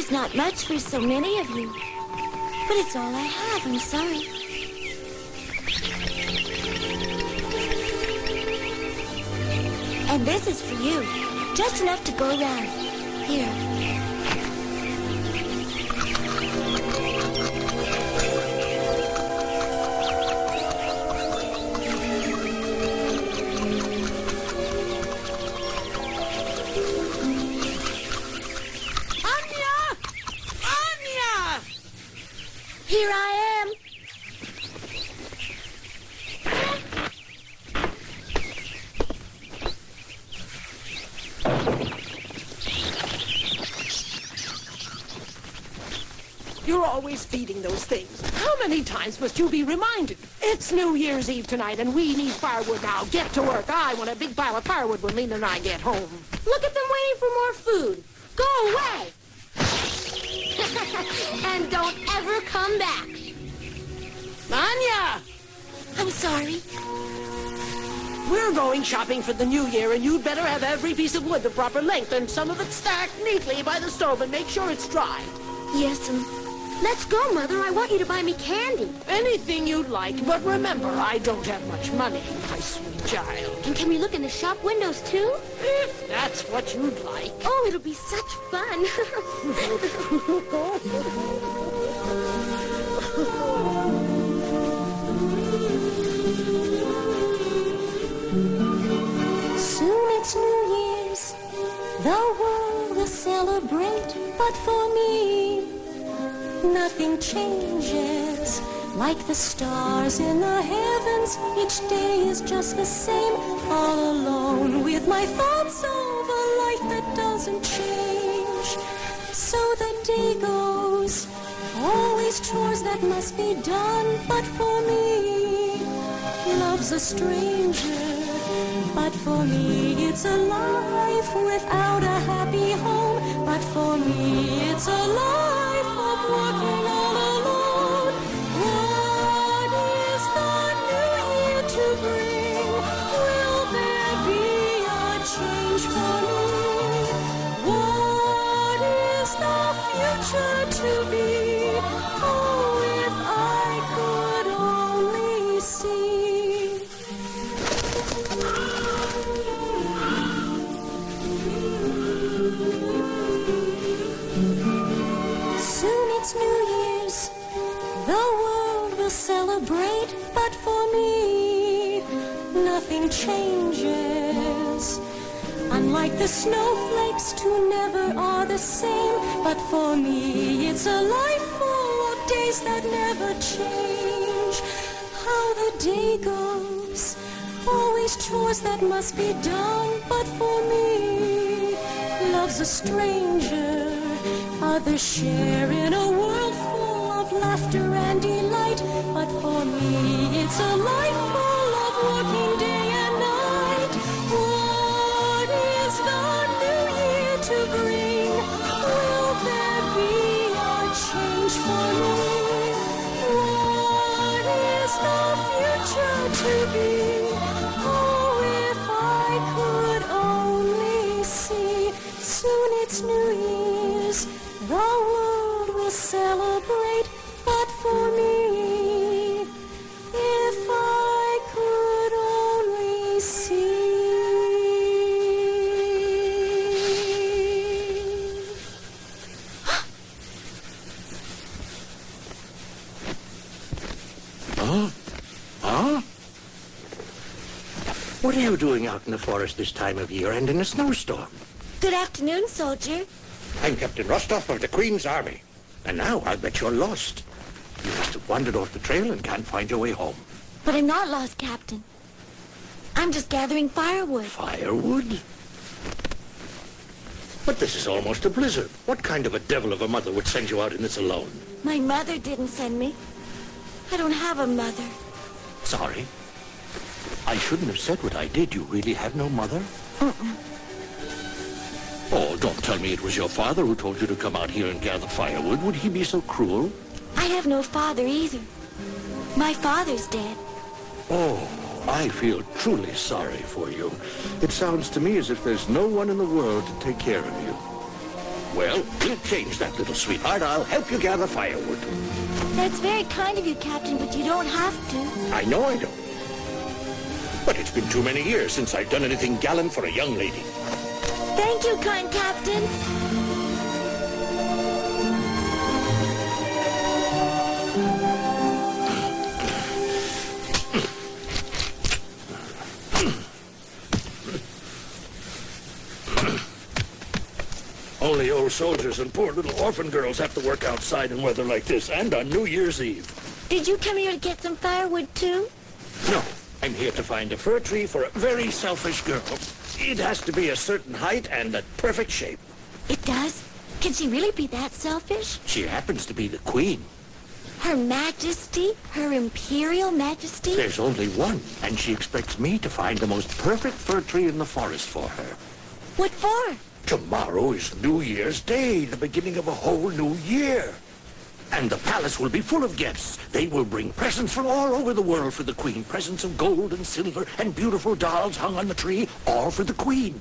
There's not much for so many of you. But it's all I have, I'm sorry. And this is for you. Just enough to go around. Here. Here I am. You're always feeding those things. How many times must you be reminded? It's New Year's Eve tonight, and we need firewood now. Get to work. I want a big pile of firewood when Lena and I get home. Look at them waiting for more food. Go away. And don't ever come back. Anya! I'm sorry. We're going shopping for the new year, and you'd better have every piece of wood the proper length and some of it stacked neatly by the stove and make sure it's dry. Yes, let's go, Mother. I want you to buy me candy. Anything you'd like, but remember, I don't have much money, my sweet child. And can we look in the shop windows, too? If that's what you'd like. Oh, it'll be such fun. Soon it's New Year's. The world will celebrate, but for me, nothing changes. Like the stars in the heavens, each day is just the same. All alone with my thoughts of a life that doesn't change. So the day goes, always chores that must be done. But for me, love's a stranger. But for me, it's a life without a happy home. But for me, it's a life of working all alone. What is the new year to bring? Will there be a change for me? What is the future to be? Oh, if I could only see. Soon it's New Year's, the world will celebrate, but for me, nothing changes. Unlike the snowflakes, two never are the same, but for me, it's a life full of days that never change. How the day goes, always chores that must be done, but for me, love's a stranger. Others share in a world full of laughter and delight, but for me, it's a life full of working day and night. What is the new year to bring? Will there be a change for me? What is the future to be? Oh, if I could only see. Soon it's New Year's, the world will celebrate, but for me, if I could only see. Huh? What are you doing out in the forest this time of year and in a snowstorm? Good afternoon, soldier. I'm Captain Rostov of the Queen's Army. And now I'll bet you're lost. You must have wandered off the trail and can't find your way home. But I'm not lost, Captain. I'm just gathering firewood. Firewood? But this is almost a blizzard. What kind of a devil of a mother would send you out in this alone? My mother didn't send me. I don't have a mother. Sorry. I shouldn't have said what I did. You really have no mother? Oh, don't tell me it was your father who told you to come out here and gather firewood. Would he be so cruel? I have no father either. My father's dead. Oh, I feel truly sorry for you. It sounds to me as if there's no one in the world to take care of you. Well, we'll change that, little sweetheart. I'll help you gather firewood. That's very kind of you, Captain, but you don't have to. I know I don't. But it's been too many years since I've done anything gallant for a young lady. Thank you, kind Captain. Only old soldiers and poor little orphan girls have to work outside in weather like this, and on New Year's Eve. Did you come here to get some firewood, too? No, I'm here to find a fir tree for a very selfish girl. It has to be a certain height and a perfect shape. It does? Can she really be that selfish? She happens to be the queen. Her Majesty? Her Imperial Majesty? There's only one, and she expects me to find the most perfect fir tree in the forest for her. What for? Tomorrow is New Year's Day, the beginning of a whole new year. And the palace will be full of guests. They will bring presents from all over the world for the queen. Presents of gold and silver and beautiful dolls hung on the tree, all for the queen.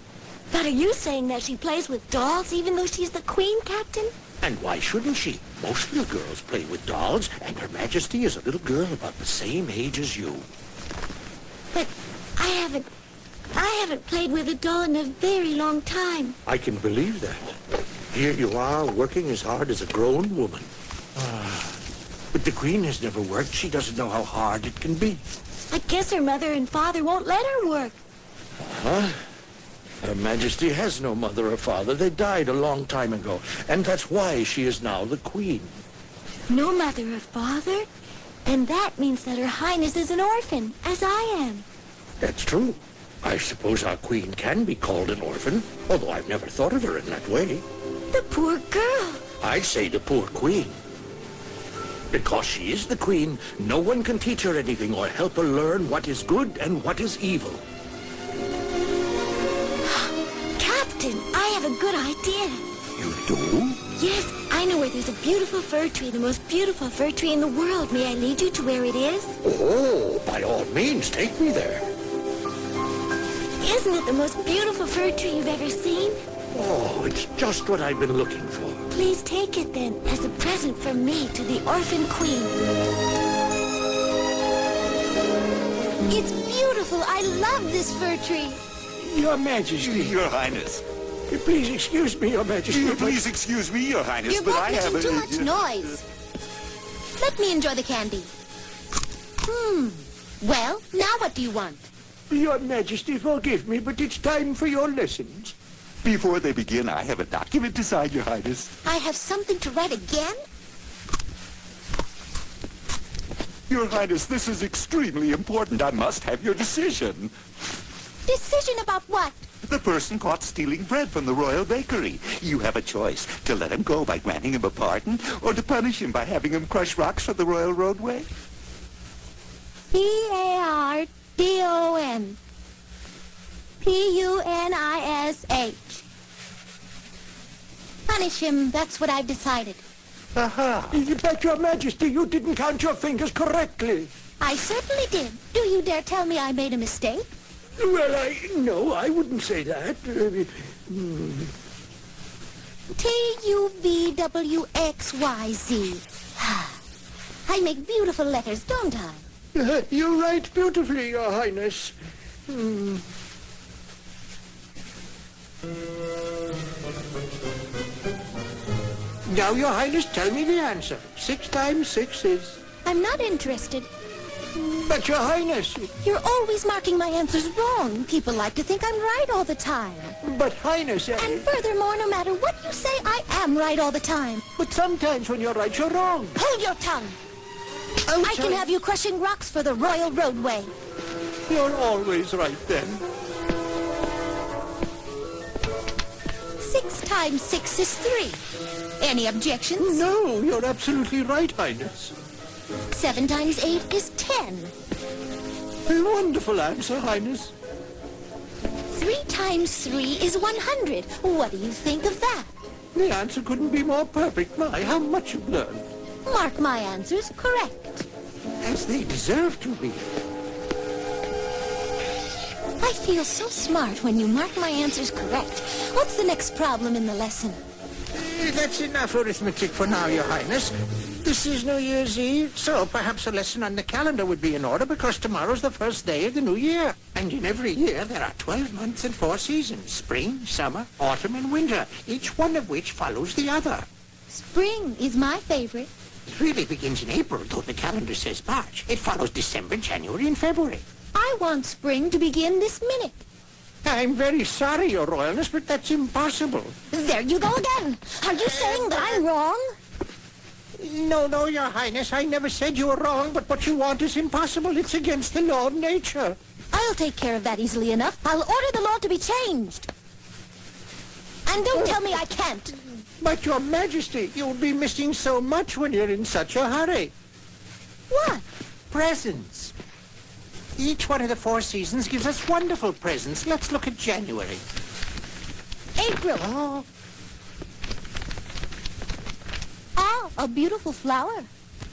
But are you saying that she plays with dolls even though she's the queen, Captain? And why shouldn't she? Most little girls play with dolls, and Her Majesty is a little girl about the same age as you. But I haven't played with a doll in a very long time. I can believe that. Here you are, working as hard as a grown woman. But the queen has never worked. She doesn't know how hard it can be. I guess her mother and father won't let her work. Her Majesty has no mother or father. They died a long time ago, and that's why she is now the queen. No mother or father? And that means that Her Highness is an orphan, as I am. That's true. I suppose our queen can be called an orphan, although I've never thought of her in that way. The poor girl. I'd say the poor queen. Because she is the queen, no one can teach her anything or help her learn what is good and what is evil. Captain, I have a good idea. You do? Yes, I know where there's a beautiful fir tree, the most beautiful fir tree in the world. May I lead you to where it is? Oh, by all means, take me there. Isn't it the most beautiful fir tree you've ever seen? Oh, it's just what I've been looking for. Please take it then, as a present from me to the orphan queen. It's beautiful. I love this fir tree. Your Majesty. Your Highness. Please excuse me, Your Majesty. Please excuse me, Your Highness, You're but both I have making too much noise. Let me enjoy the candy. Well, now what do you want? Your Majesty, forgive me, but it's time for your lessons. Before they begin, I have a document to sign, Your Highness. I have something to write again? Your Highness, this is extremely important. I must have your decision. Decision about what? The person caught stealing bread from the royal bakery. You have a choice, to let him go by granting him a pardon, or to punish him by having him crush rocks from the royal roadway. P-A-R-D-O-N. P-U-N-I-S-H. Punish him, that's what I've decided. Aha. But, Your Majesty, you didn't count your fingers correctly. I certainly did. Do you dare tell me I made a mistake? Well, no, I wouldn't say that. T-U-V-W-X-Y-Z. I make beautiful letters, don't I? You write beautifully, Your Highness. Now, Your Highness, tell me the answer. 6 times 6 is... I'm not interested. But, Your Highness... You're always marking my answers wrong. People like to think I'm right all the time. But, Highness... And furthermore, no matter what you say, I am right all the time. But sometimes when you're right, you're wrong. Hold your tongue. I can have you crushing rocks for the royal roadway. You're always right, then. 6 times 6 is 3. Any objections? No, you're absolutely right, Highness. 7 times 8 is 10. A wonderful answer, Highness. 3 times 3 is 100. What do you think of that? The answer couldn't be more perfect. My, how much you've learned. Mark my answers correct. As they deserve to be. I feel so smart when you mark my answers correct. What's the next problem in the lesson? Well, that's enough arithmetic for now, Your Highness. This is New Year's Eve, so perhaps a lesson on the calendar would be in order because tomorrow's the first day of the new year. And in every year there are 12 months and 4 seasons, spring, summer, autumn, and winter, each one of which follows the other. Spring is my favorite. It really begins in April, though the calendar says March. It follows December, January, and February. I want spring to begin this minute. I'm very sorry, Your Royalness, but that's impossible. There you go again. Are you saying that I'm wrong? No, Your Highness, I never said you were wrong, but what you want is impossible. It's against the law of nature. I'll take care of that easily enough. I'll order the law to be changed. And don't tell me I can't. But, Your Majesty, you'll be missing so much when you're in such a hurry. What? Presents. Each one of the 4 seasons gives us wonderful presents. Let's look at January. April. Oh, a beautiful flower.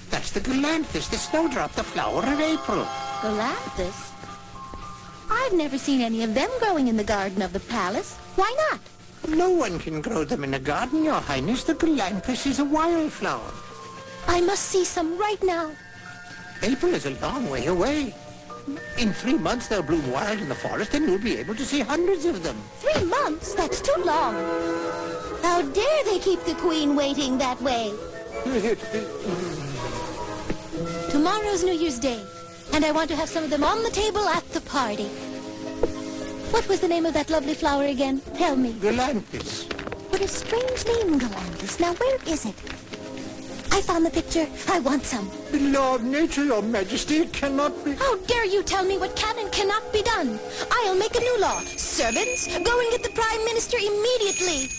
That's the Galanthus, the snowdrop, the flower of April. Galanthus? I've never seen any of them growing in the garden of the palace. Why not? No one can grow them in a garden, Your Highness. The Galanthus is a wildflower. I must see some right now. April is a long way away. In 3 months they'll bloom wild in the forest and you'll be able to see hundreds of them. 3 months? That's too long. How dare they keep the Queen waiting that way? Tomorrow's New Year's Day, and I want to have some of them on the table at the party. What was the name of that lovely flower again? Tell me. Galanthus. What a strange name, Galanthus. Now, where is it? I found the picture. I want some. The law of nature, Your Majesty, it cannot be... How dare you tell me what can and cannot be done? I'll make a new law. Servants, go and get the Prime Minister immediately.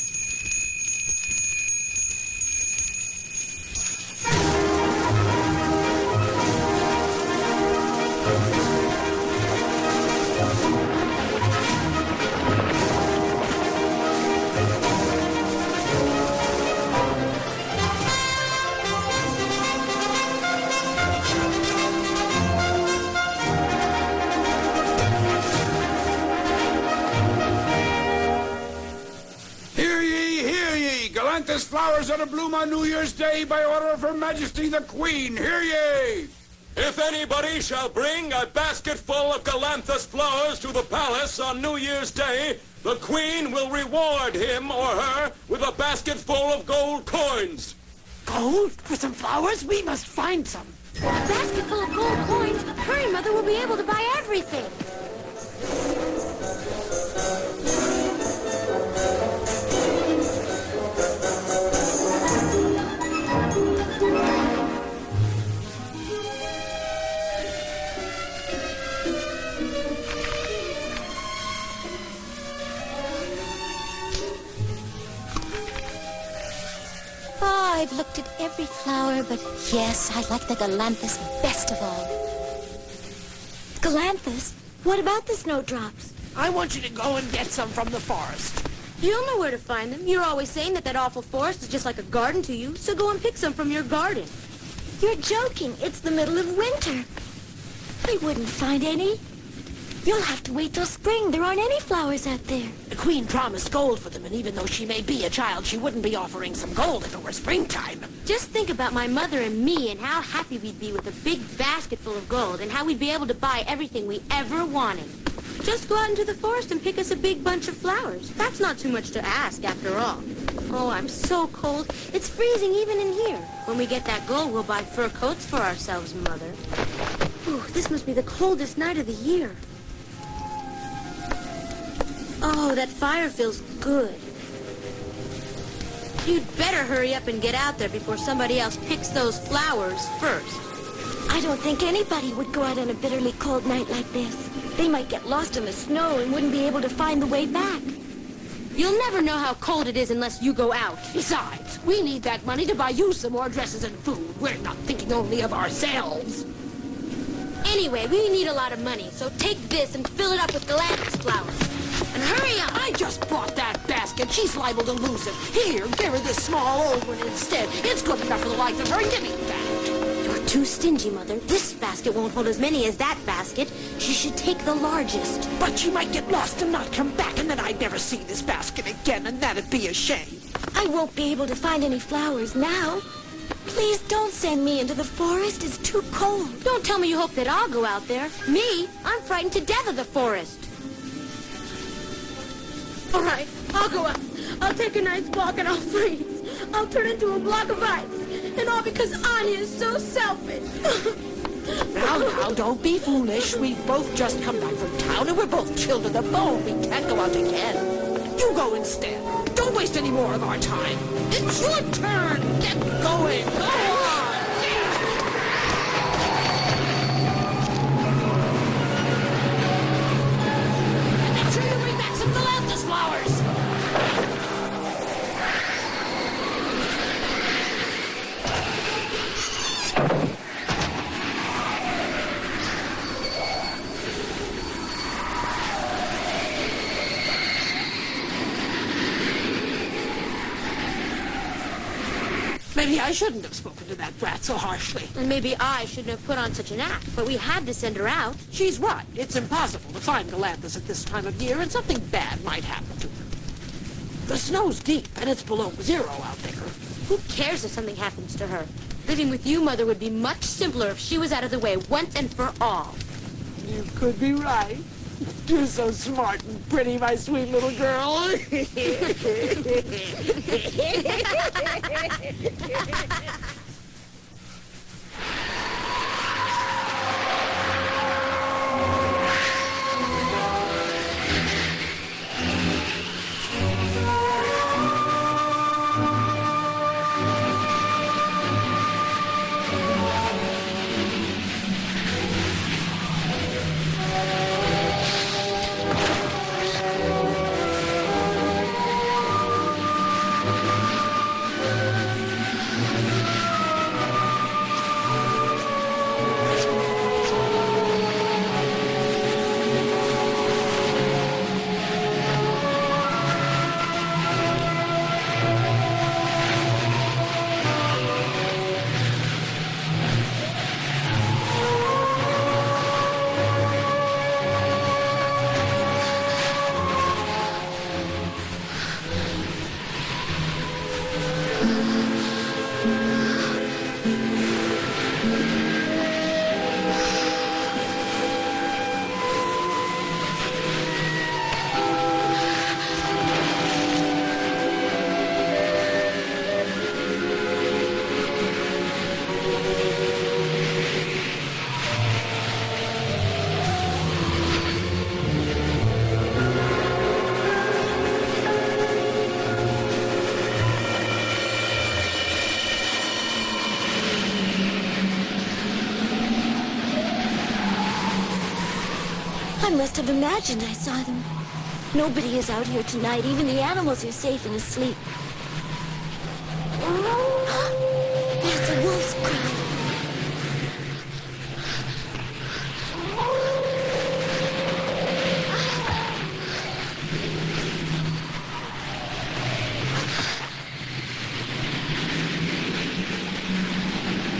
Galanthus flowers are to bloom on New Year's Day by order of Her Majesty the Queen. Hear ye! If anybody shall bring a basket full of Galanthus flowers to the palace on New Year's Day, the Queen will reward him or her with a basket full of gold coins. Gold? For some flowers? We must find some. A basket full of gold coins? Hurry, Mother, will be able to buy everything. Oh, I've looked at every flower, but yes, I like the Galanthus best of all. Galanthus? What about the snowdrops? I want you to go and get some from the forest. You'll know where to find them. You're always saying that awful forest is just like a garden to you, so go and pick some from your garden. You're joking. It's the middle of winter. I wouldn't find any. You'll have to wait till spring. There aren't any flowers out there. The Queen promised gold for them, and even though she may be a child, she wouldn't be offering some gold if it were springtime. Just think about my mother and me and how happy we'd be with a big basket full of gold and how we'd be able to buy everything we ever wanted. Just go out into the forest and pick us a big bunch of flowers. That's not too much to ask, after all. Oh, I'm so cold. It's freezing even in here. When we get that gold, we'll buy fur coats for ourselves, Mother. Ooh, this must be the coldest night of the year. Oh, that fire feels good. You'd better hurry up and get out there before somebody else picks those flowers first. I don't think anybody would go out on a bitterly cold night like this. They might get lost in the snow and wouldn't be able to find the way back. You'll never know how cold it is unless you go out. Besides, we need that money to buy you some more dresses and food. We're not thinking only of ourselves. Anyway, we need a lot of money, so take this and fill it up with Galanthus flowers. And hurry up! I just bought that basket. She's liable to lose it. Here, give her this small old one instead. It's good enough for the likes of her. Give me that. You're too stingy, Mother. This basket won't hold as many as that basket. She should take the largest. But she might get lost and not come back, and then I'd never see this basket again, and that'd be a shame. I won't be able to find any flowers now. Please don't send me into the forest. It's too cold. Don't tell me you hope that I'll go out there. Me? I'm frightened to death of the forest. All right, I'll go out. I'll take a nice walk and I'll freeze. I'll turn into a block of ice. And all because Anya is so selfish. Now, don't be foolish. We've both just come back from town and we're both chilled to the bone. We can't go out again. You go instead. Don't waste any more of our time. It's your turn. Get going. Go on. And make sure you bring back some Galanthus flowers. Maybe I shouldn't have spoken to that brat so harshly. And maybe I shouldn't have put on such an act, but we had to send her out. She's right. It's impossible to find Galanthus at this time of year, and something bad might happen to her. The snow's deep, and it's below 0 out there. Who cares if something happens to her? Living with you, Mother, would be much simpler if she was out of the way once and for all. You could be right. You're so smart and pretty, my sweet little girl. I must have imagined I saw them. Nobody is out here tonight. Even the animals are safe and asleep. There's a wolf's cry.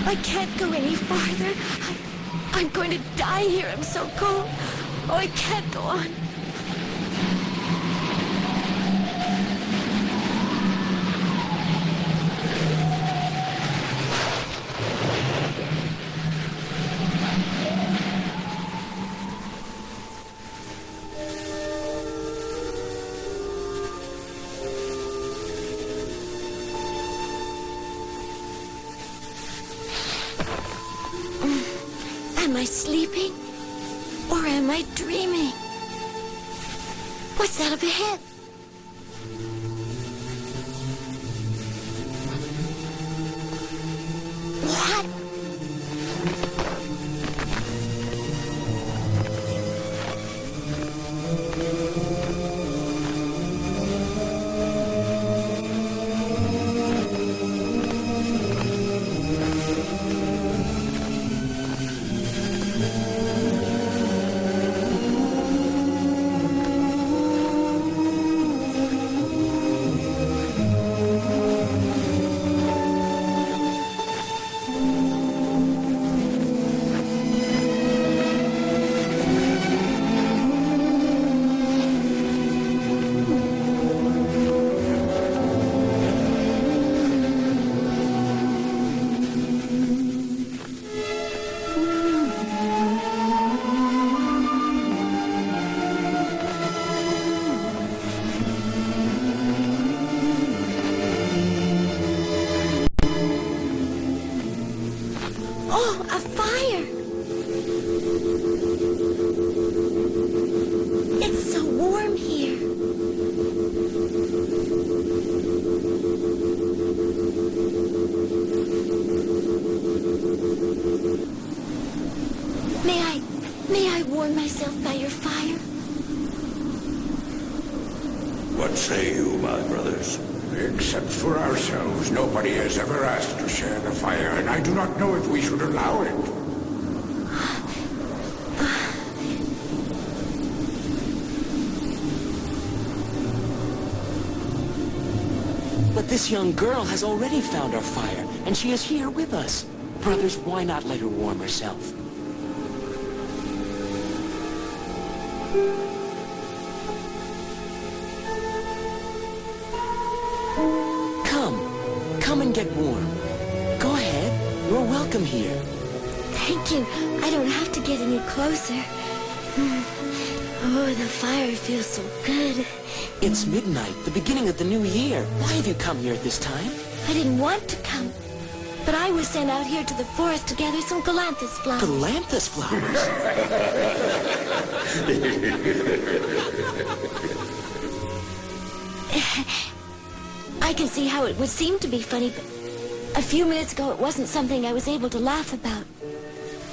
I can't go any farther. I'm going to die here. I'm so cold. Oh, I can't go on. Am I sleeping? Or am I dreaming? What's that up ahead? What? May I warm myself by your fire? What say you, my brothers? Except for ourselves, nobody has ever asked to share the fire, and I do not know if we should allow it. But this young girl has already found our fire, and she is here with us. Brothers, why not let her warm herself? Come and get warm. Go ahead. You're welcome here. Thank you. I don't have to get any closer. Oh, the fire feels so good. It's midnight, the beginning of the new year. Why have you come here at this time? I didn't want to come, but I was sent out here to the forest to gather some Galanthus flowers. Galanthus flowers? I can see how it would seem to be funny, but a few minutes ago it wasn't something I was able to laugh about.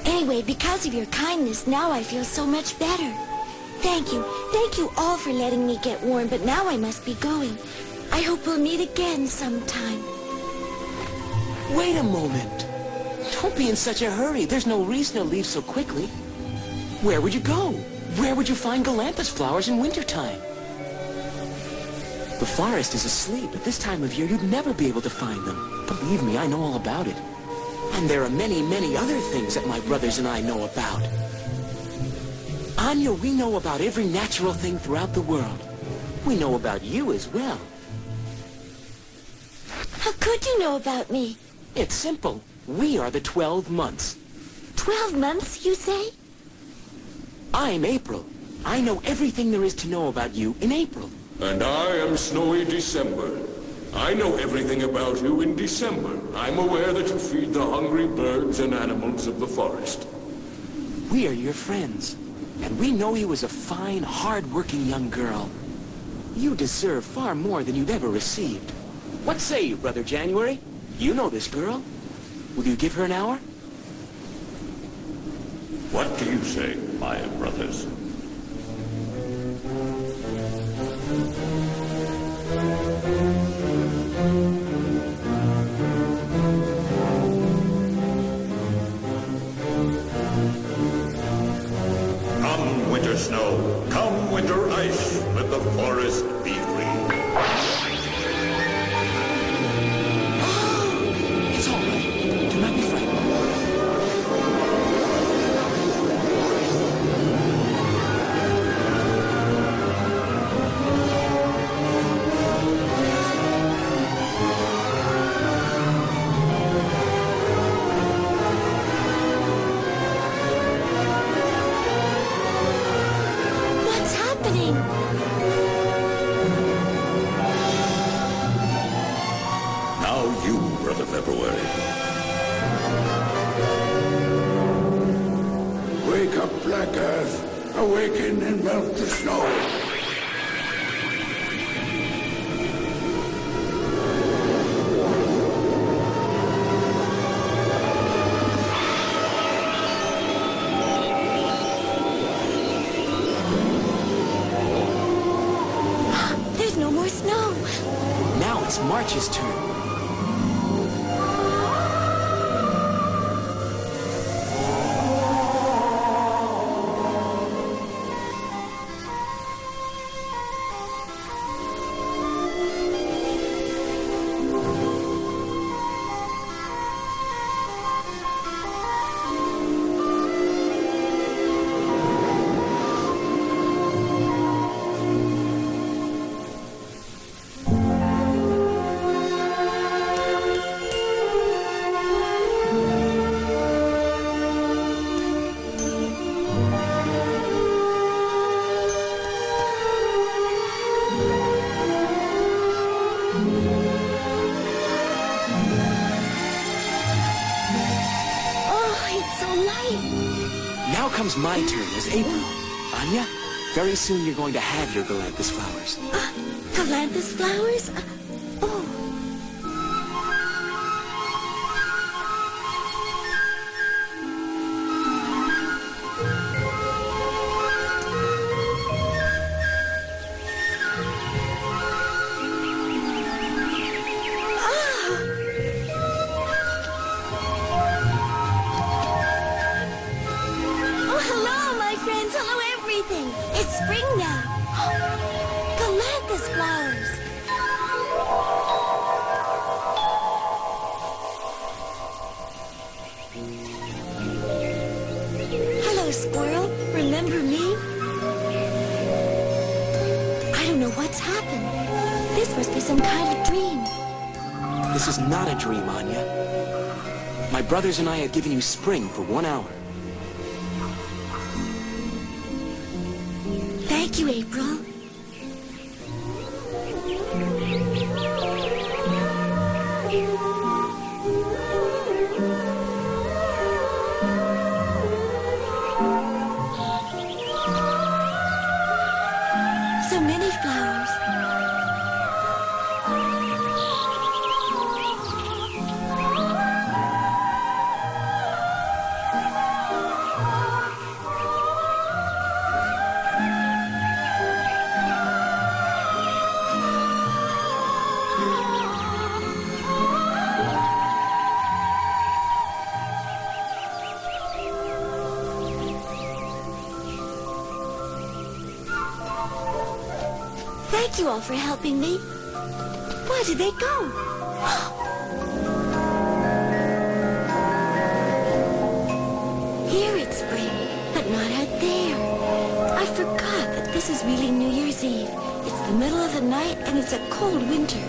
Anyway, because of your kindness, now I feel so much better. Thank you. Thank you all for letting me get warm, but now I must be going. I hope we'll meet again sometime. Wait a moment. Don't be in such a hurry. There's no reason to leave so quickly. Where would you go? Where would you find Galanthus flowers in wintertime? The forest is asleep. At this time of year, you'd never be able to find them. Believe me, I know all about it. And there are many, many other things that my brothers and I know about. Anya, we know about every natural thing throughout the world. We know about you as well. How could you know about me? It's simple. We are the 12 months. 12 months, you say? I'm April. I know everything there is to know about you in April. And I am Snowy December. I know everything about you in December. I'm aware that you feed the hungry birds and animals of the forest. We are your friends, and we know you as a fine, hard-working young girl. You deserve far more than you've ever received. What say you, Brother January? You know this girl. Will you give her an hour? What do you say, my brothers? Come, winter snow, come, winter ice, let the forest be free. It's all right. Do not be frightened. What's happening? Now you, Brother February. Wake up, Black Earth. Awaken and melt the snow. There's no more snow. Now it's March's turn. Oh, it's so light. Now comes my turn as April. Anya, very soon you're going to have your Galanthus flowers. Galanthus flowers? Oh. everything. It's spring now. Galanthus flowers. Hello, squirrel. Remember me? I don't know what's happened. This must be some kind of dream. This is not a dream, Anya. My brothers and I have given you spring for 1 hour. Thank you, April. So many flowers. Thank you all for helping me. Where did they go? Here it's spring, but not out there. I forgot that this is really New Year's Eve. It's the middle of the night and it's a cold winter.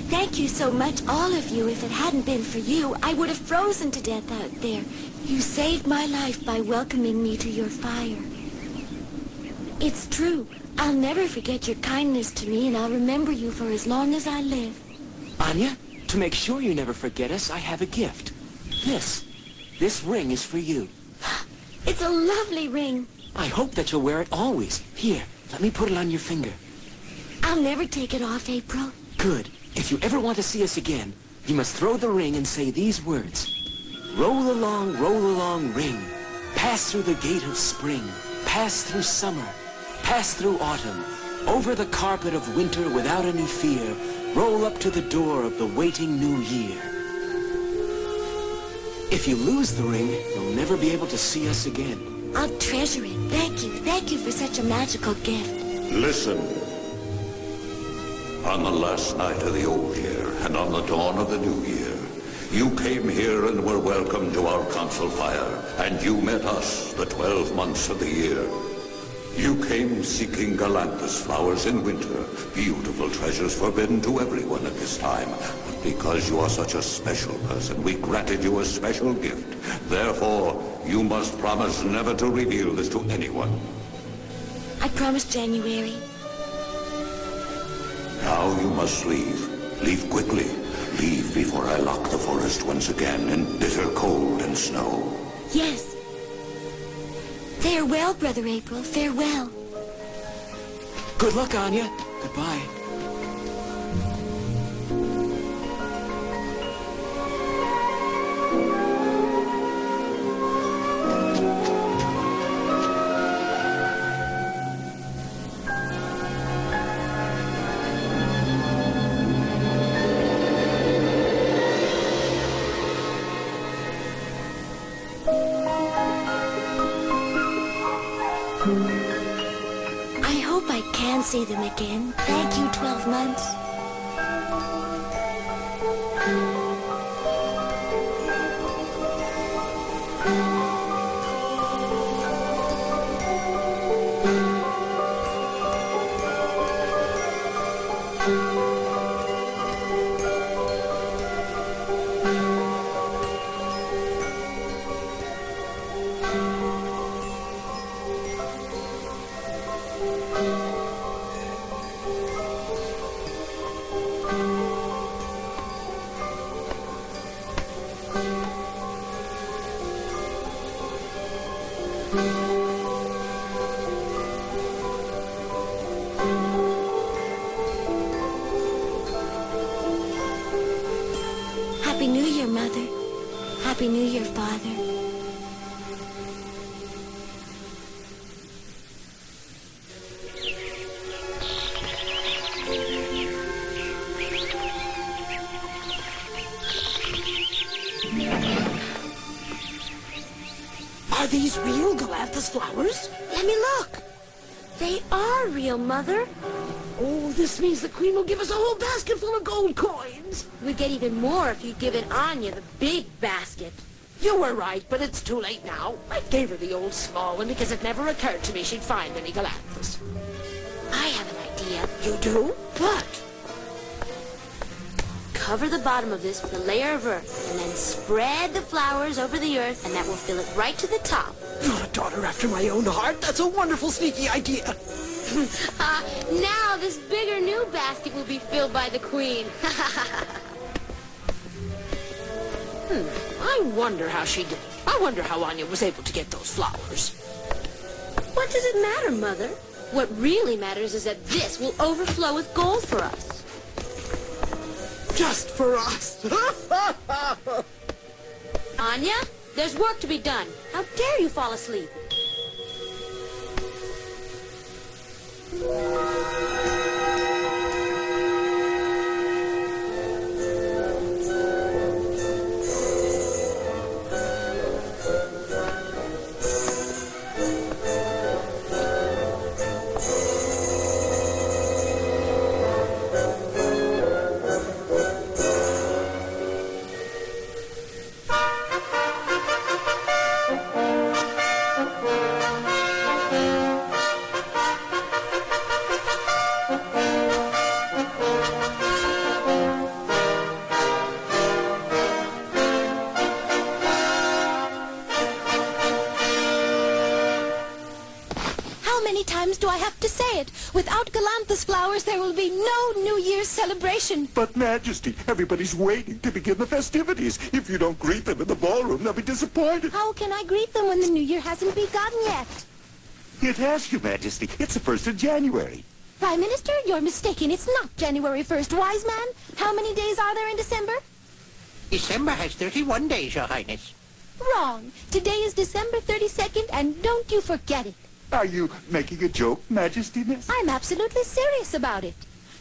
Thank you so much, all of you. If it hadn't been for you, I would have frozen to death out there. You saved my life by welcoming me to your fire. It's true. I'll never forget your kindness to me, and I'll remember you for as long as I live. Anya, to make sure you never forget us, I have a gift. This ring is for you. It's a lovely ring. I hope that you'll wear it always. Here, let me put it on your finger. I'll never take it off, April. Good. If you ever want to see us again, you must throw the ring and say these words. Roll along, ring. Pass through the gate of spring. Pass through summer. Pass through autumn. Over the carpet of winter without any fear. Roll up to the door of the waiting new year. If you lose the ring, you'll never be able to see us again. I'll treasure it. Thank you. Thank you for such a magical gift. Listen. On the last night of the old year, and on the dawn of the new year, you came here and were welcome to our council fire, and you met us the 12 months of the year. You came seeking Galanthus flowers in winter, beautiful treasures forbidden to everyone at this time. But because you are such a special person, we granted you a special gift. Therefore, you must promise never to reveal this to anyone. I promise, January. Now you must leave. Leave quickly. Leave before I lock the forest once again in bitter cold and snow. Yes. Farewell, Brother April. Farewell. Good luck, Anya. Goodbye. I hope I can see them again. Thank you, 12 months. Happy New Year, Mother. Happy New Year, Father. these real Galanthus flowers? Let me look. They are real, Mother. Oh, this means the Queen will give us a whole basket full of gold coins. We'd get even more if you'd given Anya the big basket. You were right, but it's too late now. I gave her the old small one because it never occurred to me she'd find any Galanthus. I have an idea. You do? What? Cover the bottom of this with a layer of earth, and then spread the flowers over the earth, and that will fill it right to the top. You're a daughter after my own heart. That's a wonderful, sneaky idea. Now this bigger new basket will be filled by the Queen. I wonder how she did it. I wonder how Anya was able to get those flowers. What does it matter, Mother? What really matters is that this will overflow with gold for us. Just for us. Anya, there's work to be done. How dare you fall asleep? Do I have to say it? Without Galanthus flowers, there will be no New Year's celebration. But, Majesty, everybody's waiting to begin the festivities. If you don't greet them in the ballroom, they'll be disappointed. How can I greet them when the New Year hasn't begun yet? It has, Your Majesty. It's the 1st of January. Prime Minister, you're mistaken. It's not January 1st. Wise man, how many days are there in December? December has 31 days, Your Highness. Wrong. Today is December 32nd, and don't you forget it. Are you making a joke, Majesty-ness? I'm absolutely serious about it.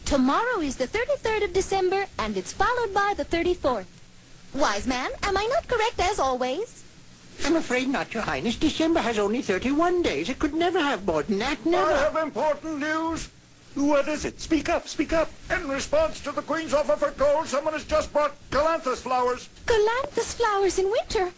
Tomorrow is the 33rd of December, and it's followed by the 34th. Wise man, am I not correct as always? I'm afraid not, Your Highness. December has only 31 days. It could never have more than that, never. I have important news. What is it? Speak up, speak up. In response to the Queen's offer for gold, someone has just brought Galanthus flowers. Galanthus flowers in winter.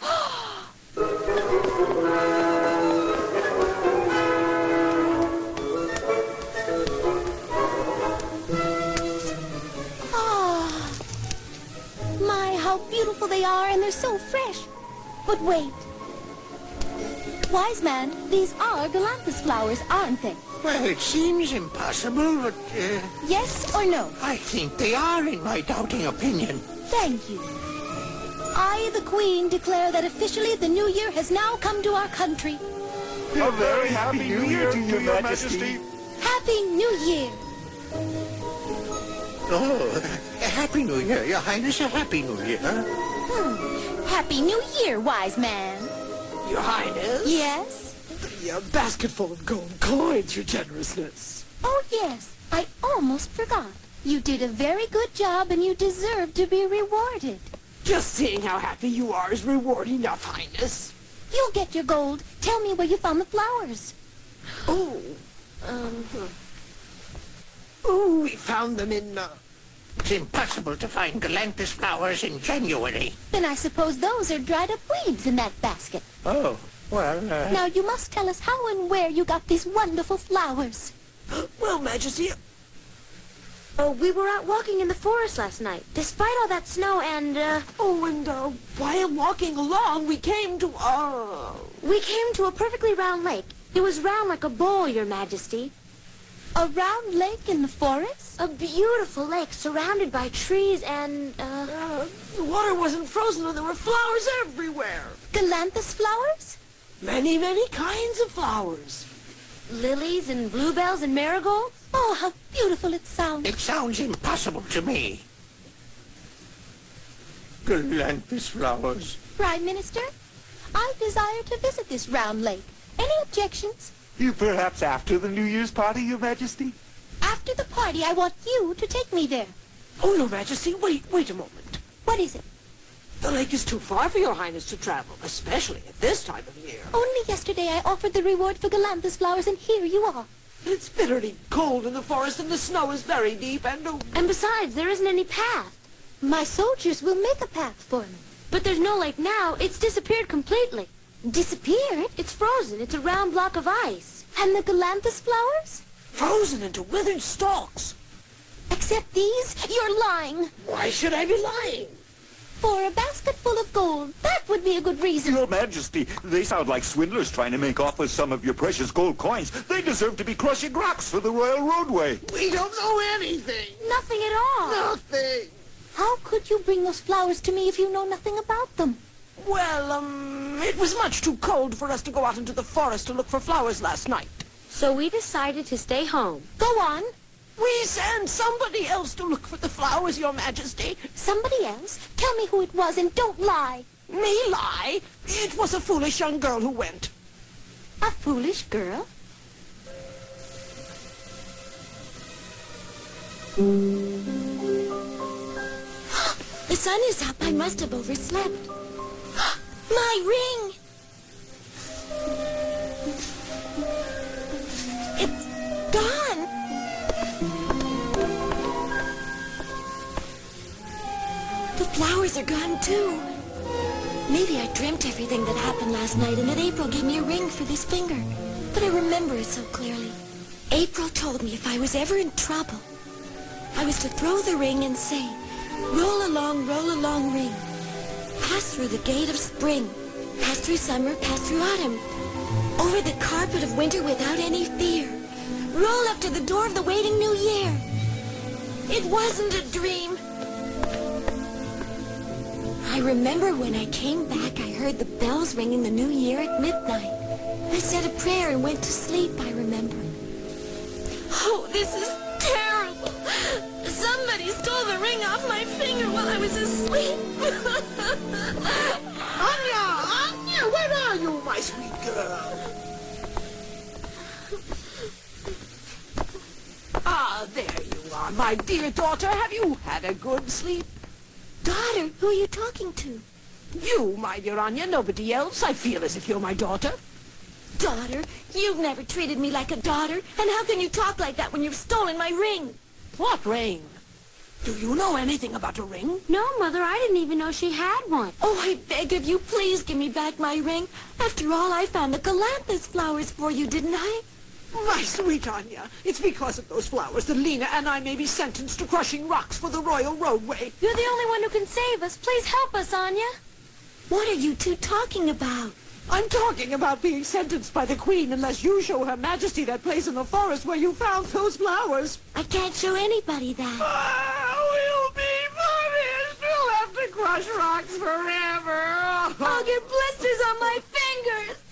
How beautiful they are, and they're so fresh. But wait. Wise man, these are Galanthus flowers, aren't they? Well, it seems impossible, but, Yes or no? I think they are, in my doubting opinion. Thank you. I, the Queen, declare that officially the New Year has now come to our country. A very happy New Year to you, Your Majesty. Happy New Year. Oh, a Happy New Year, Your Highness, a Happy New Year. Happy New Year, wise man. Your Highness? Yes? The basket full of gold coins, Your Generousness. Oh, yes. I almost forgot. You did a very good job, and you deserve to be rewarded. Just seeing how happy you are is reward enough, Highness. You'll get your gold. Tell me where you found the flowers. Oh, Oh, we found them in, It's impossible to find Galanthus flowers in January. Then I suppose those are dried up weeds in that basket. Oh, well, Now you must tell us how and where you got these wonderful flowers. Well, Majesty, We were out walking in the forest last night, despite all that snow, and, while walking along, we came to a perfectly round lake. It was round like a bowl, Your Majesty. A round lake in the forest? A beautiful lake surrounded by trees and, the water wasn't frozen and there were flowers everywhere. Galanthus flowers? Many, many kinds of flowers. lilies and bluebells and marigolds. Oh, how beautiful it sounds. It sounds impossible to me. Galanthus flowers. Prime Minister, I desire to visit this round lake. Any objections? You perhaps after the New Year's party, Your Majesty? After the party, I want you to take me there. Oh, Your Majesty, wait a moment. What is it? The lake is too far for your highness to travel, especially at this time of year. Only yesterday I offered the reward for Galanthus flowers, and here you are. It's bitterly cold in the forest, and the snow is very deep, and... And besides, there isn't any path. My soldiers will make a path for me. But there's no lake now. It's disappeared completely. Disappeared? It's frozen. It's a round block of ice. And the Galanthus flowers? Frozen into withered stalks. Except these? You're lying. Why should I be lying? For a basket full of gold. That would be a good reason. Your Majesty, they sound like swindlers trying to make off with some of your precious gold coins. They deserve to be crushing rocks for the royal roadway. We don't know anything. Nothing at all. Nothing. How could you bring those flowers to me if you know nothing about them? Well, it was much too cold for us to go out into the forest to look for flowers last night. So we decided to stay home. Go on. We sent somebody else to look for the flowers, Your Majesty. Somebody else? Tell me who it was and don't lie. Me lie? It was a foolish young girl who went. A foolish girl? The sun is up. I must have overslept. My ring! It's gone. The flowers are gone, too. Maybe I dreamt everything that happened last night and that April gave me a ring for this finger. But I remember it so clearly. April told me if I was ever in trouble, I was to throw the ring and say, roll along, ring. Pass through the gate of spring. Pass through summer, pass through autumn. Over the carpet of winter without any fear. Roll up to the door of the waiting new year. It wasn't a dream. I remember when I came back, I heard the bells ringing the new year at midnight. I said a prayer and went to sleep, I remember. Oh, this is terrible. Somebody stole the ring off my finger while I was asleep. Anya, where are you, my sweet girl? Ah, there you are, my dear daughter. Have you had a good sleep? Daughter, who are you talking to? You, my dear Anya, nobody else. I feel as if you're my daughter. Daughter? You've never treated me like a daughter. And how can you talk like that when you've stolen my ring? What ring? Do you know anything about a ring? No, Mother, I didn't even know she had one. Oh, I beg of you, please give me back my ring. After all, I found the Galanthus flowers for you, didn't I? My sweet Anya, it's because of those flowers that Lena and I may be sentenced to crushing rocks for the royal roadway. You're the only one who can save us. Please help us, Anya. What are you two talking about? I'm talking about being sentenced by the Queen unless you show Her Majesty that place in the forest where you found those flowers. I can't show anybody that. We'll be punished. We'll have to crush rocks forever. I'll get blisters on my fingers.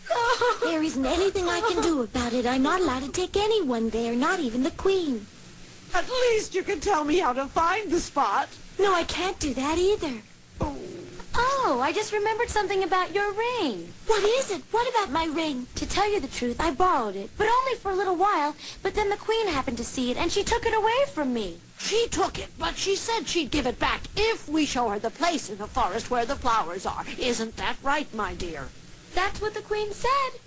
There isn't anything I can do about it. I'm not allowed to take anyone there, not even the Queen. At least you can tell me how to find the spot. No, I can't do that either. Oh, I just remembered something about your ring. What is it? What about my ring? To tell you the truth, I borrowed it, but only for a little while. But then the Queen happened to see it, and she took it away from me. She took it, but she said she'd give it back if we show her the place in the forest where the flowers are. Isn't that right, my dear? That's what the Queen said.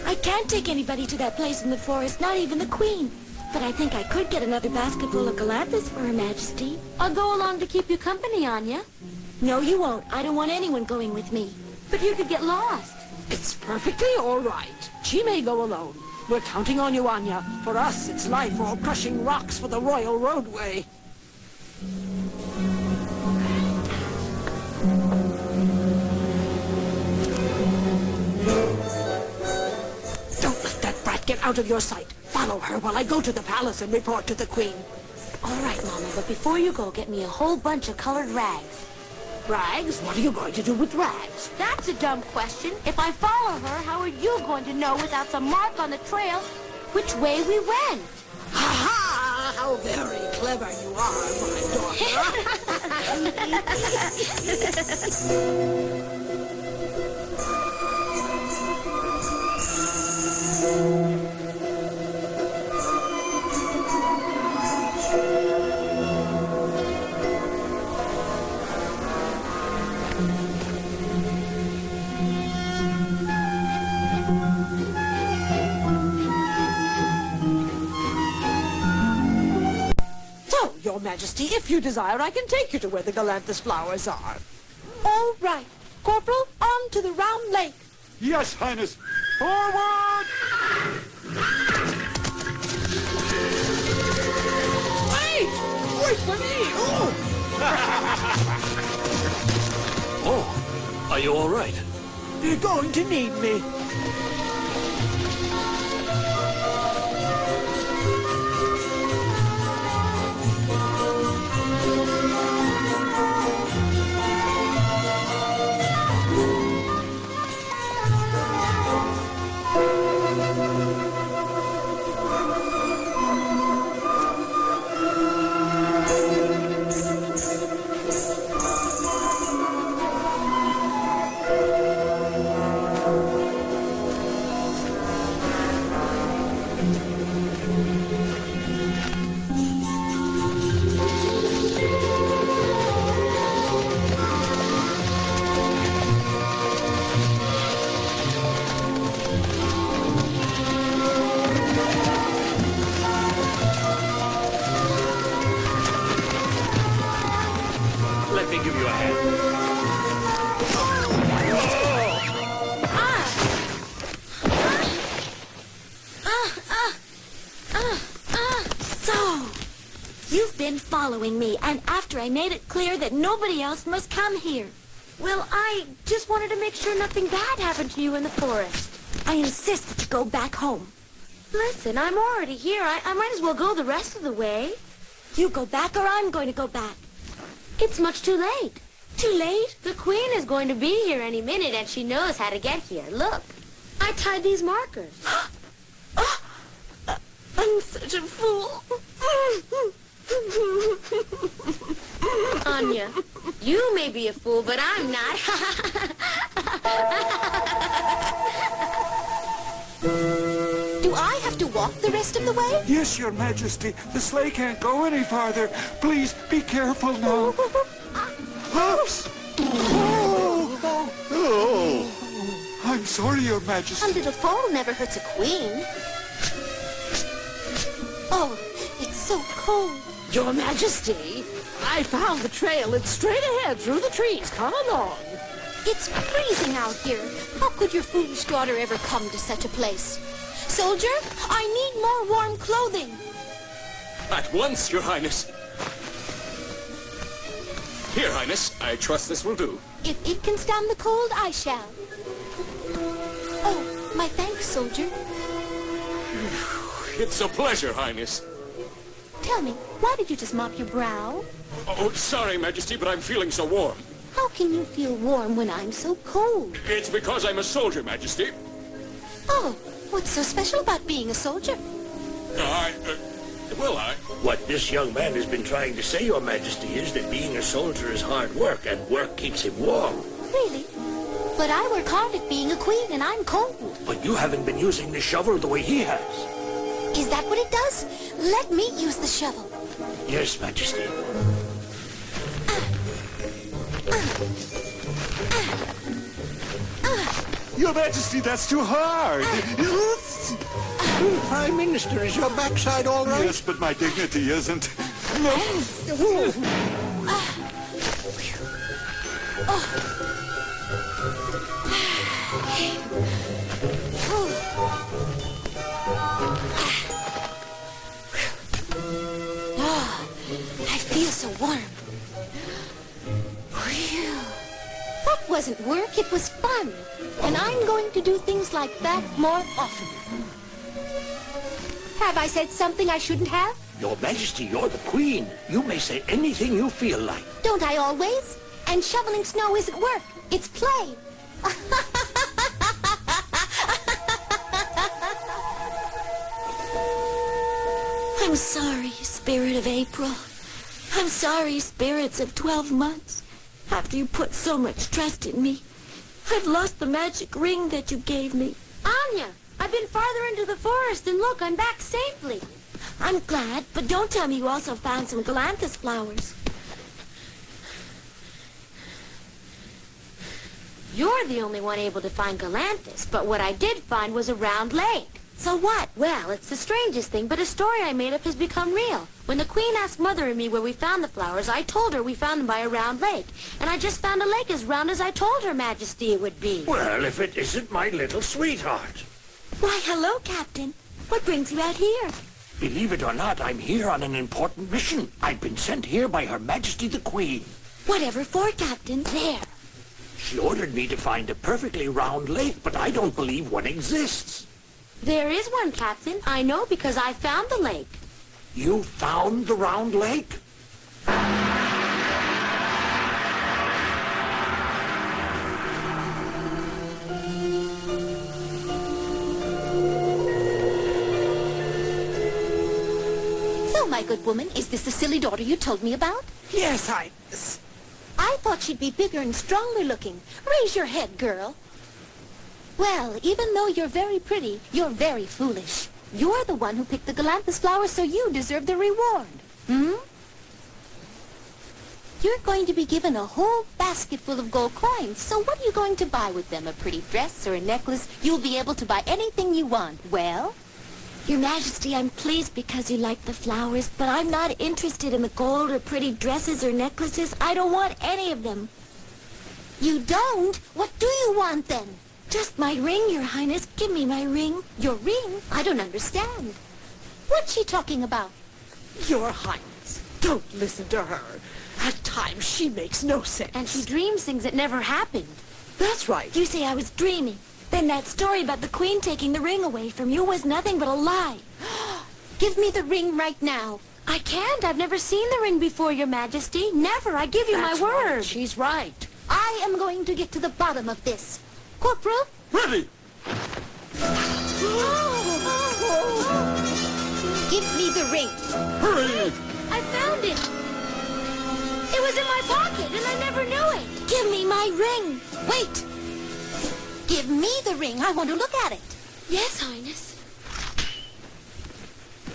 I can't take anybody to that place in the forest, not even the Queen. But I think I could get another basket full of Galanthus for Her Majesty. I'll go along to keep you company, Anya. No, you won't. I don't want anyone going with me. But you could get lost. It's perfectly all right. She may go alone. We're counting on you, Anya. For us, it's life or crushing rocks for the royal roadway. Don't let that brat get out of your sight. Follow her while I go to the palace and report to the Queen. All right, Mama, but before you go, get me a whole bunch of colored rags. Rags? What are you going to do with rags? That's a dumb question. If I follow her, how are you going to know without some mark on the trail which way we went? Ha ha! How very clever you are, my daughter. Your Majesty. If you desire, I can take you to where the Galanthus flowers are. All right. Corporal, on to the round lake. Yes, Highness. Forward! Wait! Wait for me! Oh, are you all right? You're going to need me. Let me give you a hand. So, you've been following me, and after I made it clear that nobody else must come here. Well, I just wanted to make sure nothing bad happened to you in the forest. I insist that you go back home. Listen, I'm already here. I might as well go the rest of the way. You go back or I'm going to go back. It's much too late. Too late? The Queen is going to be here any minute, and she knows how to get here. Look, I tied these markers. I'm such a fool. Anya, you may be a fool, but I'm not. Do I have to walk the rest of the way? Yes, Your Majesty. The sleigh can't go any farther. Please be careful now. Oops! Oh, I'm sorry, Your A Majesty. little fall never hurts a queen. Oh, it's so cold. Your Majesty, I found the trail. It's straight ahead through the trees. Come along. It's freezing out here. How could your foolish daughter ever come to such a place? Soldier, I need more warm clothing. At once, Your Highness. Here, Highness. I trust this will do. If it can stand the cold, I shall. Oh, my thanks, soldier. It's a pleasure, Highness. Tell me, why did you just mop your brow? Oh, sorry, Majesty, but I'm feeling so warm. How can you feel warm when I'm so cold? It's because I'm a soldier, Majesty. Oh, what's so special about being a soldier? What this young man has been trying to say, Your Majesty, is that being a soldier is hard work, and work keeps him warm. Really? But I work hard at being a queen, and I'm cold. But you haven't been using the shovel the way he has. Is that what it does? Let me use the shovel. Yes, Majesty. Your Majesty, that's too hard. Prime Minister, is your backside all right? Yes, but my dignity isn't. I feel so warm. Phew. That wasn't work, it was fun. And I'm going to do things like that more often. Have I said something I shouldn't have? Your Majesty, you're the Queen. You may say anything you feel like. Don't I always? And shoveling snow isn't work, it's play. I'm sorry, Spirit of April. I'm sorry, spirits of 12 months. After you put so much trust in me, I've lost the magic ring that you gave me. Anya, I've been farther into the forest, and look, I'm back safely. I'm glad, but don't tell me you also found some Galanthus flowers. You're the only one able to find Galanthus, but what I did find was a round lake. So what? Well, it's the strangest thing, but a story I made up has become real. When the Queen asked Mother and me where we found the flowers, I told her we found them by a round lake. And I just found a lake as round as I told Her Majesty it would be. Well, if it isn't my little sweetheart. Why, hello, Captain. What brings you out here? Believe it or not, I'm here on an important mission. I've been sent here by Her Majesty the Queen. Whatever for, Captain? There. She ordered me to find a perfectly round lake, but I don't believe one exists. There is one, Captain. I know because I found the lake. You found the round lake? So, my good woman, is this the silly daughter you told me about? Yes, Highness. I thought she'd be bigger and stronger looking. Raise your head, girl. Well, even though you're very pretty, you're very foolish. You're the one who picked the Galanthus flowers, so you deserve the reward. You're going to be given a whole basket full of gold coins, so what are you going to buy with them? A pretty dress or a necklace? You'll be able to buy anything you want. Well? Your Majesty, I'm pleased because you like the flowers, but I'm not interested in the gold or pretty dresses or necklaces. I don't want any of them. You don't? What do you want, then? Just my ring, Your Highness. Give me my ring. Your ring? I don't understand. What's she talking about? Your Highness, don't listen to her. At times, she makes no sense. And she dreams things that never happened. That's right. You say I was dreaming. Then that story about the Queen taking the ring away from you was nothing but a lie. Give me the ring right now. I can't. I've never seen the ring before, Your Majesty. Never. I give you That's my word. Right. She's right. I am going to get to the bottom of this. Corporal? Ready! Give me the ring. Hurry! I found it. It was in my pocket, and I never knew it. Give me my ring. Wait. Give me the ring. I want to look at it. Yes, Highness.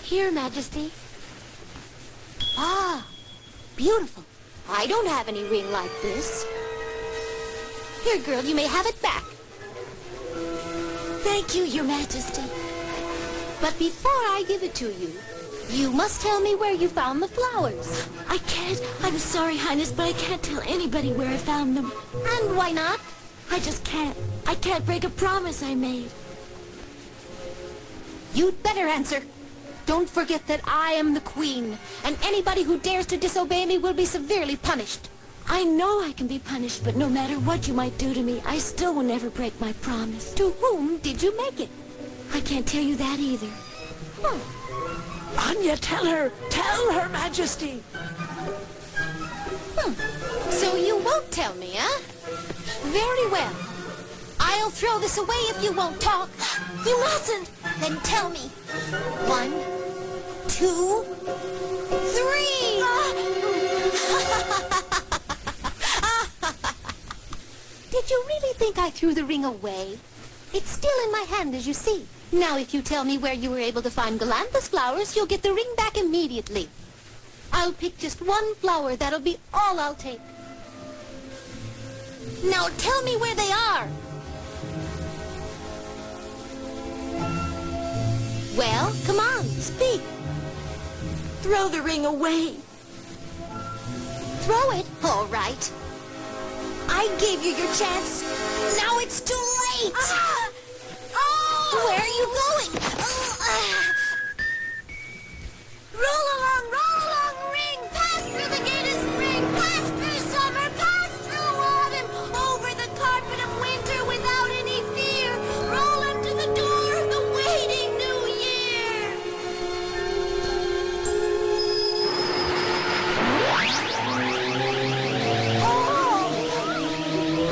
Here, Majesty. Ah, beautiful. I don't have any ring like this. Here, girl, you may have it back. Thank you, Your Majesty. But before I give it to you, you must tell me where you found the flowers. I can't. I'm sorry, Highness, but I can't tell anybody where I found them. And why not? I just can't. I can't break a promise I made. You'd better answer. Don't forget that I am the Queen, and anybody who dares to disobey me will be severely punished. I know I can be punished, but no matter what you might do to me, I still will never break my promise. To whom did you make it? I can't tell you that either. Anya, tell her. Tell Her Majesty. So you won't tell me, huh? Very well. I'll throw this away if you won't talk. You mustn't. Then tell me. 1, 2, 3. Did you really think I threw the ring away? It's still in my hand, as you see. Now, if you tell me where you were able to find Galanthus flowers, you'll get the ring back immediately. I'll pick just one flower. That'll be all I'll take. Now, tell me where they are. Well, come on, speak. Throw the ring away. Throw it? All right. I gave you your chance. Now it's too late. Where are you going? Roll along, ring. Pass through the gate of spring. Pass through summer. Pass through autumn. Over the carpet of winter without any fear. Roll up to the door of the waiting new year.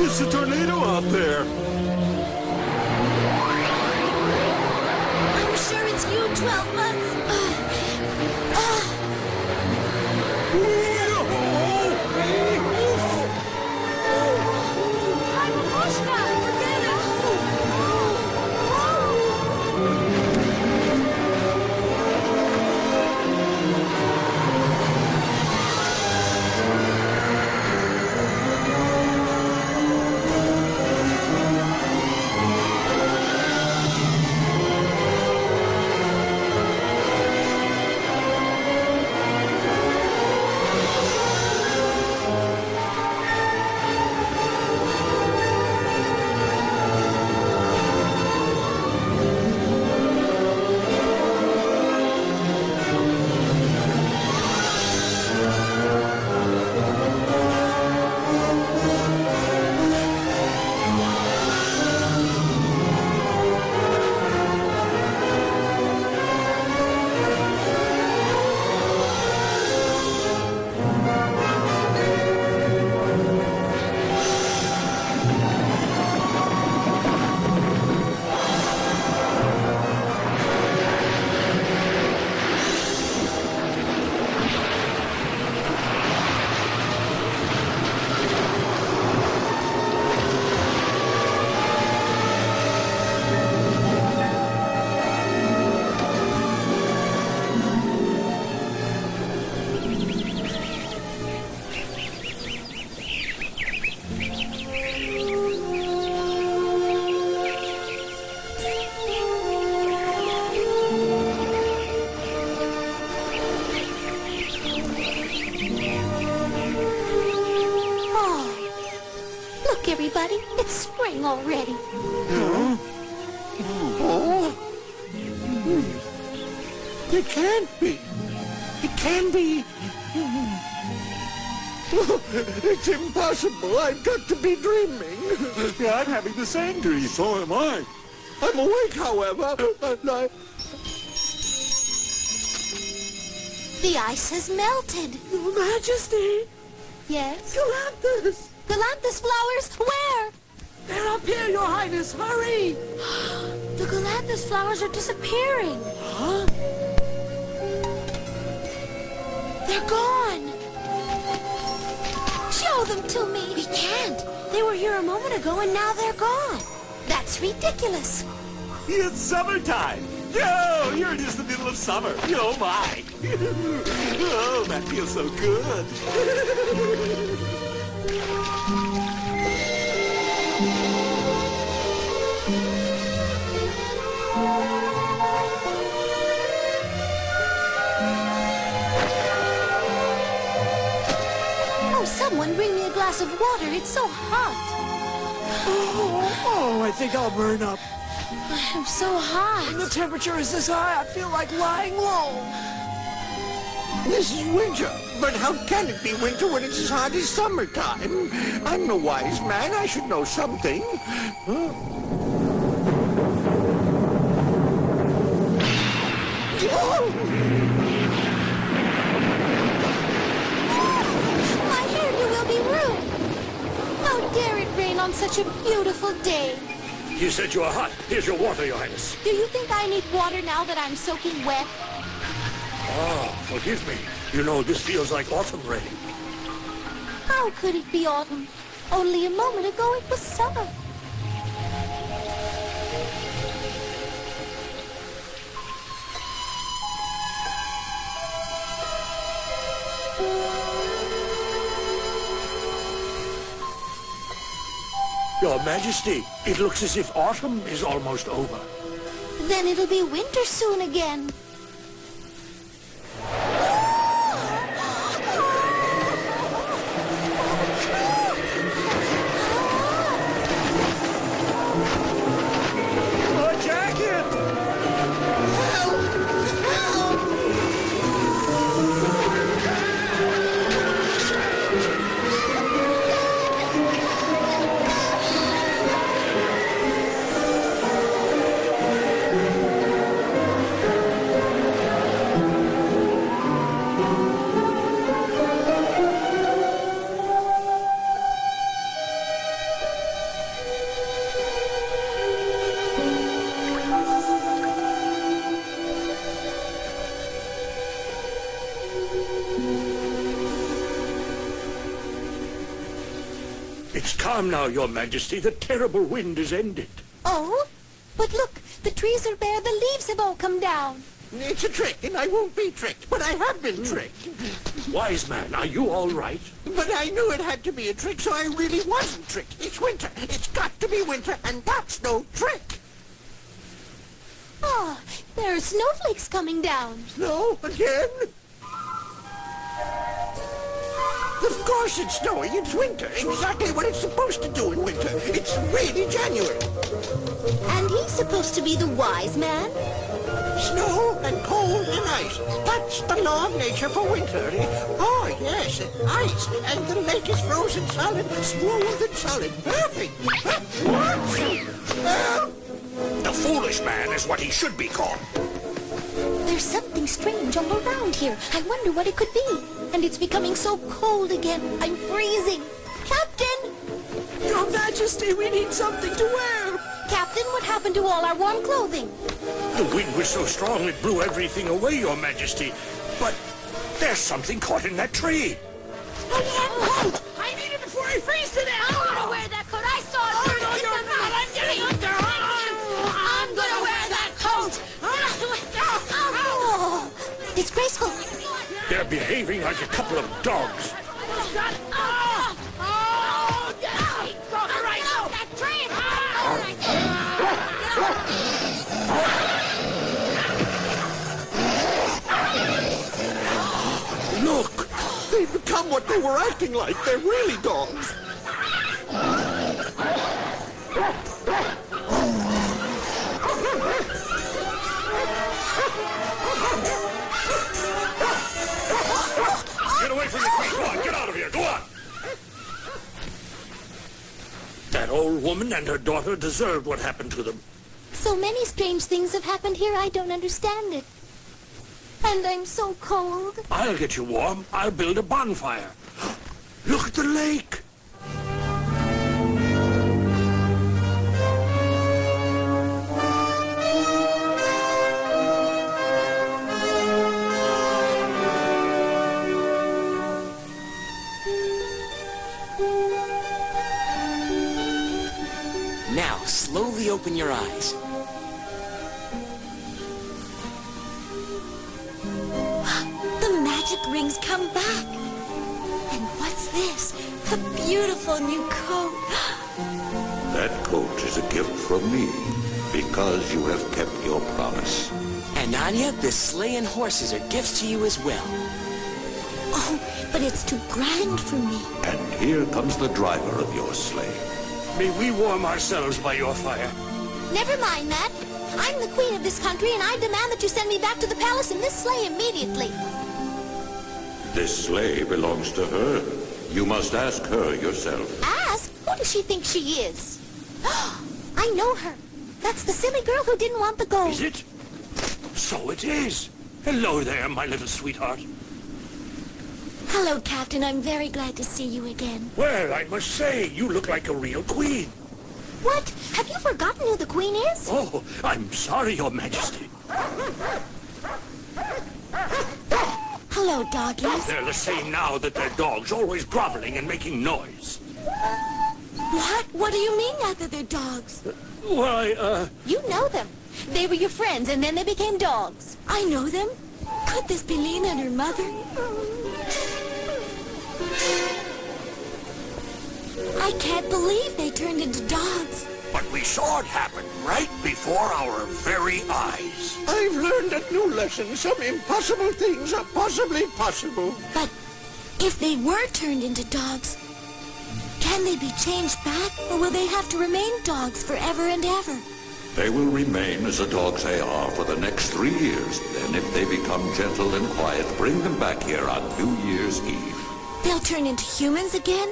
It's a tornado out there. I'm sure it's you, 12 months. I'm a Mushka. Forget it. buddy. It's spring already. Oh? It can't be. It can be. It's impossible. I've got to be dreaming. Yeah, I'm having the same dream. So am I. I'm awake, however, and I... The ice has melted. Your Majesty! Yes? Galanthus! Galanthus flowers, where? They're up here, Your Highness! Hurry! The Galanthus flowers are disappearing. Huh? They're gone. Show them to me. We can't. They were here a moment ago and now they're gone. That's ridiculous. It's summertime. Yo, here it is, the middle of summer. Oh, my. Oh, that feels so good. Oh, someone bring me a glass of water. It's so hot. Oh, I think I'll burn up. I'm so hot. When the temperature is this high, I feel like lying low. This is winter. But how can it be winter when it's as hot as summertime? I'm a wise man. I should know something. My hairdo will be ruined. How dare it rain on such a beautiful day? You said you were hot. Here's your water, Your Highness. Do you think I need water now that I'm soaking wet? Forgive me. You know, this feels like autumn rain. How could it be autumn? Only a moment ago it was summer. Your Majesty, it looks as if autumn is almost over. Then it'll be winter soon again. A jacket! It's calm now, Your Majesty. The terrible wind has ended. Oh, but look, the trees are bare, the leaves have all come down. It's a trick, and I won't be tricked, but I have been tricked. Wise man, are you all right? But I knew it had to be a trick, so I really wasn't tricked. It's winter. It's got to be winter, and that's no trick. Oh, there are snowflakes coming down. Snow again? Of course it's snowing. It's winter. Exactly what it's supposed to do in winter. It's really January. And he's supposed to be the wise man? Snow and cold and ice. That's the law of nature for winter. Oh, yes, ice. And the lake is frozen solid, smooth and solid. Perfect. What? The foolish man is what he should be called. There's something strange all around here. I wonder what it could be. And it's becoming so cold again. I'm freezing. Captain! Your Majesty, we need something to wear. Captain, what happened to all our warm clothing? The wind was so strong it blew everything away, Your Majesty. But there's something caught in that tree. I need it before I freeze to death. I want to wear that coat. I saw it burn in the night. I'm getting under. I'm going to wear that coat. Oh, it's graceful. They're behaving like a couple of dogs. Look, they've become what they were acting like. They're really dogs. Get away from the queen. Go on, get out of here. Go on. That old woman and her daughter deserved what happened to them. So many strange things have happened here, I don't understand it. And I'm so cold. I'll get you warm. I'll build a bonfire. Look at the lake. Now, slowly open your eyes. The magic ring's come back. And what's this? A beautiful new coat. That coat is a gift from me, because you have kept your promise. And Anya, this sleigh and horses are gifts to you as well. Oh, but it's too grand for me. And here comes the driver of your sleigh. May we warm ourselves by your fire? Never mind that. I'm the queen of this country, and I demand that you send me back to the palace in this sleigh immediately. This sleigh belongs to her. You must ask her yourself. Ask? Who does she think she is? I know her. That's the silly girl who didn't want the gold. Is it? So it is. Hello there, my little sweetheart. Hello, Captain. I'm very glad to see you again. Well, I must say, you look like a real queen. What? Have you forgotten who the queen is? Oh, I'm sorry, Your Majesty. Hello, doggies. They're the same now that they're dogs, always groveling and making noise. What? What do you mean now that they're dogs? Why, You know them. They were your friends, and then they became dogs. I know them. Could this be Lena and her mother? I can't believe they turned into dogs. But we saw it happen right before our very eyes. I've learned a new lesson. Some impossible things are possibly possible. But if they were turned into dogs, can they be changed back, or will they have to remain dogs forever and ever? They will remain as the dogs they are for the next 3 years. Then if they become gentle and quiet, bring them back here on New Year's Eve. They'll turn into humans again?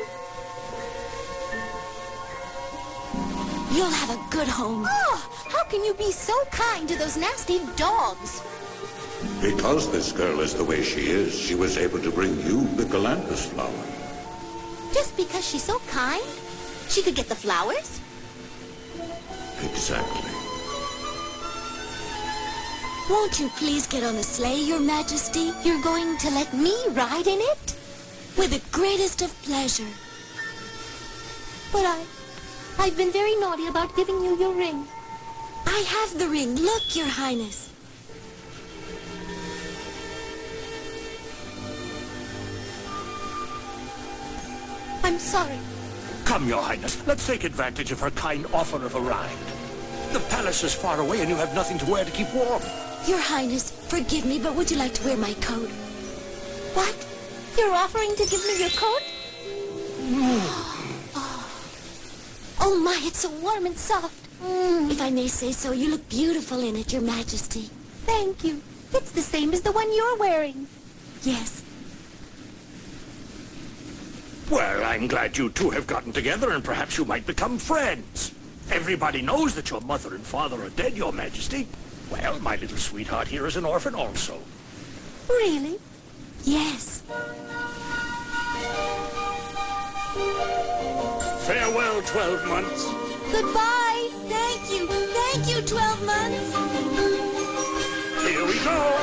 You'll have a good home. Oh, how can you be so kind to those nasty dogs? Because this girl is the way she is, she was able to bring you the Galanthus flower. Just because she's so kind? She could get the flowers? Exactly. Won't you please get on the sleigh, Your Majesty? You're going to let me ride in it? With the greatest of pleasure. But I've been very naughty about giving you your ring. I have the ring. Look, Your Highness. I'm sorry. Come, Your Highness, let's take advantage of her kind offer of a ride. The palace is far away and you have nothing to wear to keep warm. Your Highness, forgive me, but would you like to wear my coat? What? You're offering to give me your coat? Oh my, it's so warm and soft. If I may say so, you look beautiful in it, Your Majesty. Thank you. It's the same as the one you're wearing. Yes. Well, I'm glad you two have gotten together and perhaps you might become friends. Everybody knows that your mother and father are dead, Your Majesty. Well, my little sweetheart here is an orphan also. Really? Yes. Farewell, 12 months. Goodbye. Thank you. Thank you, 12 months. Here we go.